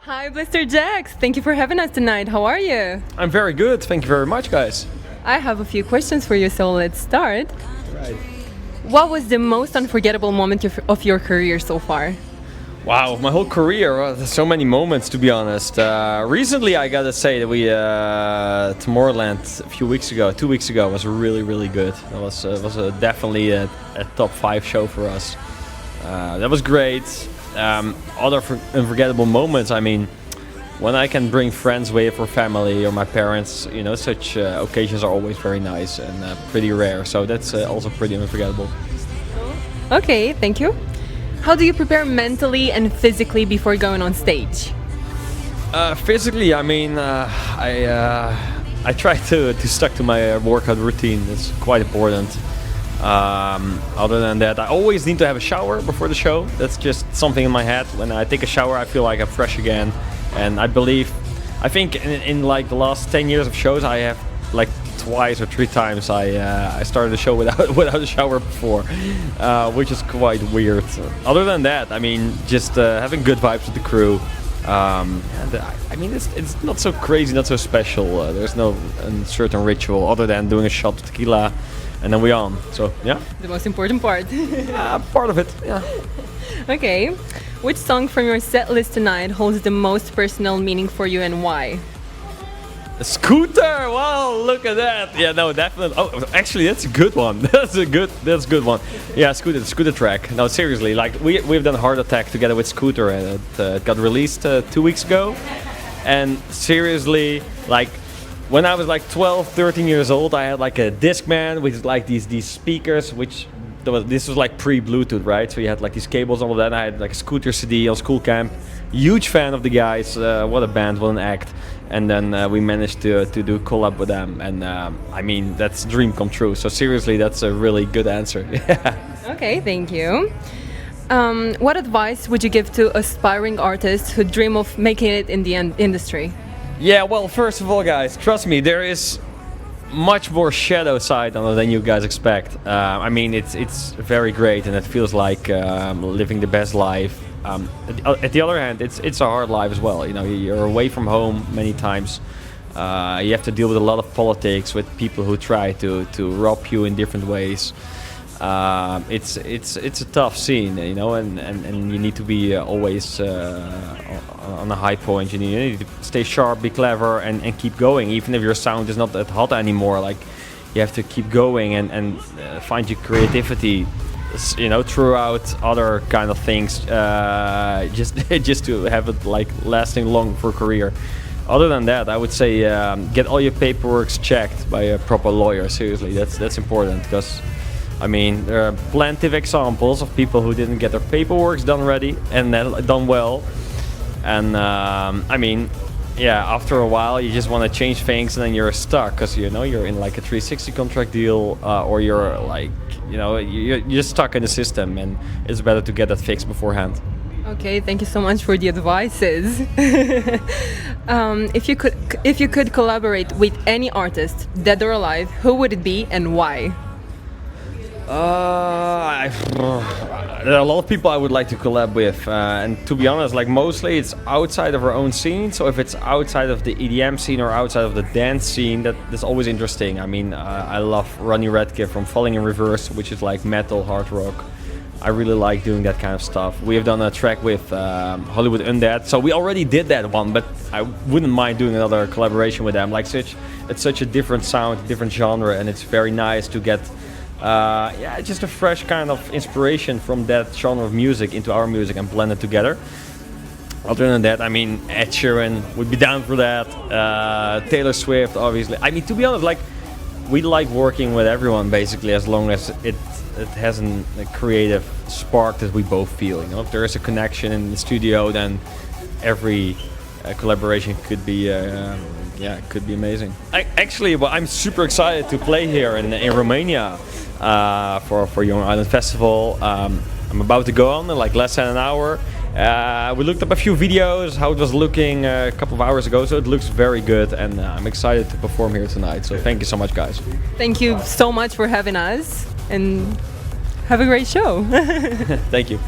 Hi, Blasterjaxx. Thank you for having us tonight. How are you? I'm very good. Thank you very much, guys. I have a few questions for you, so let's start. Right. What was the most unforgettable moment of your career so far? Wow, my whole career, there's so many moments to be honest. Recently, I gotta say that we Tomorrowland a few weeks ago, 2 weeks ago, was really good. It was definitely a top 5 show for us. That was great. Other unforgettable moments. I mean, when I can bring friends with or family or my parents, such occasions are always very nice and pretty rare. So that's also pretty unforgettable. Okay, thank you. How do you prepare mentally and physically before going on stage? Physically, I mean, I try to stick to my workout routine. It's quite important. Other than that, I always need to have a shower before the show. That's just something in my head. When I take a shower, I feel like I'm fresh again. And I think in like the last 10 years of shows, I have like twice or 3 times I started the show without a shower before, which is quite weird. Other than that, I mean, just having good vibes with the crew. I mean, it's not so crazy, not so special. There's no certain ritual other than doing a shot of tequila, and then we on. So yeah, The most important part. part of it. Yeah. Okay. Which song from your set list tonight holds the most personal meaning for you and why? A Scooter! Wow, look at that! Yeah, no, definitely. Oh, actually, that's a good one. That's a good one. Yeah, Scooter track. No, seriously, like we've done Heart Attack together with Scooter, and it got released 2 weeks ago. And seriously, like when I was like 12, 13 years old, I had like a Discman with like these speakers, this was like pre-Bluetooth, right? So you had like these cables, all of that. I had like a Scooter CD on school camp. Huge fan of the guys. What a band, what an act. And then we managed to do a collab with them. And I mean, that's a dream come true. So seriously, that's a really good answer. Yeah. Okay, thank you. What advice would you give to aspiring artists who dream of making it in the industry? Yeah, well, first of all, guys, trust me, there is much more shadow side on it than you guys expect. I mean, it's very great, and it feels like living the best life. At the other hand, it's a hard life as well. You're away from home many times. You have to deal with a lot of politics, with people who try to rob you in different ways. It's a tough scene, and you need to be always on a high point. You need to stay sharp, be clever, and keep going. Even if your sound is not that hot anymore, like you have to keep going and find your creativity, throughout other kind of things, just to have it like lasting long for a career. Other than that, I would say get all your paperwork checked by a proper lawyer. Seriously, that's important, because I mean, there are plenty of examples of people who didn't get their paperwork done ready and done well. And I mean, yeah, after a while you just want to change things, and then you're stuck because you're in like a 360 contract deal, or you're like you're just stuck in the system, and it's better to get that fixed beforehand. Okay, thank you so much for the advices. If you could collaborate with any artist, dead or alive, who would it be and why? There are a lot of people I would like to collab with, and to be honest, like mostly it's outside of our own scene. So if it's outside of the EDM scene or outside of the dance scene, that's always interesting. I mean, I love Ronnie Radke from Falling in Reverse, which is like metal, hard rock. I really like doing that kind of stuff. We have done a track with Hollywood Undead, so we already did that one, but I wouldn't mind doing another collaboration with them. Like it's such a different sound, different genre, and it's very nice to get just a fresh kind of inspiration from that genre of music into our music and blend it together. Other than that, I mean, Ed Sheeran would be down for that. Taylor Swift, obviously. I mean, to be honest, like we like working with everyone basically, as long as it has a creative spark that we both feel. If there is a connection in the studio, then every collaboration could be amazing. I'm super excited to play here in Romania for Young Island Festival. I'm about to go on in like less than an hour. We looked up a few videos, how it was looking a couple of hours ago, so it looks very good, and I'm excited to perform here tonight. So thank you so much, guys. Thank you so much for having us, and have a great show. Thank you.